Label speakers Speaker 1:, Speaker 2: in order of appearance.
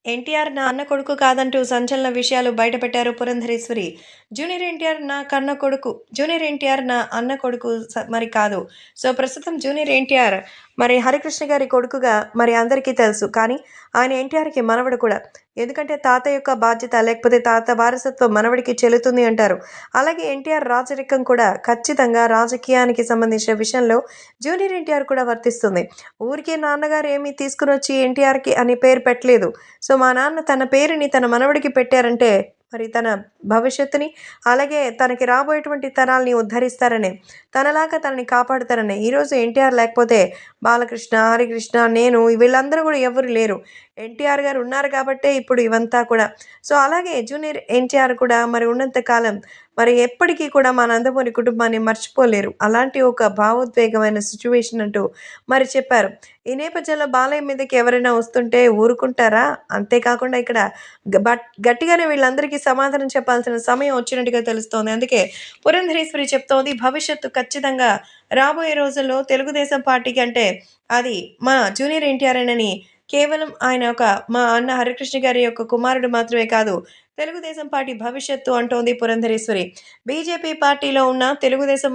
Speaker 1: ఎన్టీఆర్ నా అన్న కొడుకు కాదంటూ సంచలన విషయాలు బయటపెట్టారు పురంధరేశ్వరి. జూనియర్ ఎన్టీఆర్ నా కన్న కొడుకు. జూనియర్ ఎన్టీఆర్ నా అన్న కొడుకు మరి కాదు. సో, ప్రస్తుతం జూనియర్ ఎన్టీఆర్ మరి హరికృష్ణ గారి కొడుకుగా మరి అందరికీ తెలుసు. కానీ ఆయన ఎన్టీఆర్‌కి మనవడు కూడా. ఎందుకంటే తాత యొక్క బాధ్యత లేకపోతే తాత వారసత్వం మనవడికి చెల్లుతుంది అంటారు. అలాగే ఎన్టీఆర్ రాజరికం కూడా ఖచ్చితంగా రాజకీయానికి సంబంధించిన విషయంలో జూనియర్ ఎన్టీఆర్ కూడా వర్తిస్తుంది. ఊరికే నాన్నగారు ఏమీ తీసుకొనొచ్చి ఎన్టీఆర్‌కి అని పేరు పెట్టలేదు. సో, మా నాన్న తన పేరుని తన మనవడికి పెట్టారంటే, మరి తన భవిష్యత్తుని, అలాగే తనకి రాబోయేటువంటి తరాల్ని ఉద్ధరిస్తారనే, తనలాగా తనని కాపాడుతారనే. ఈరోజు ఎన్టీఆర్ లేకపోతే బాలకృష్ణ, హరికృష్ణ, నేను వీళ్ళందరూ కూడా ఎవరు లేరు. ఎన్టీఆర్ గారు ఉన్నారు కాబట్టే ఇప్పుడు ఇవంతా కూడా. సో, అలాగే జూనియర్ ఎన్టీఆర్ కూడా మరి ఉన్నంత కాలం మరి ఎప్పటికీ కూడా మా నందమూరి కుటుంబాన్ని మర్చిపోలేరు. అలాంటి ఒక భావోద్వేగమైన సిట్యుయేషన్ అంటూ మరి చెప్పారు. ఈ నేపథ్యంలో బాలయ్య మీదకి ఎవరైనా వస్తుంటే ఊరుకుంటారా? అంతేకాకుండా ఇక్కడ గట్టిగానే వీళ్ళందరికీ సమాధానం చెప్పాల్సిన సమయం వచ్చినట్టుగా తెలుస్తోంది. అందుకే పురంధరేశ్వరి చెప్తోంది, భవిష్యత్తు ఖచ్చితంగా రాబోయే రోజుల్లో తెలుగుదేశం పార్టీకి అంటే అది మా జూనియర్ ఎన్టీఆరేనని, కేవలం ఆయన మా అన్న హరికృష్ణ గారి యొక్క కుమారుడు మాత్రమే కాదు, తెలుగుదేశం పార్టీ భవిష్యత్తు అంటోంది పురంధరేశ్వరి. బీజేపీ పార్టీలో ఉన్న తెలుగుదేశం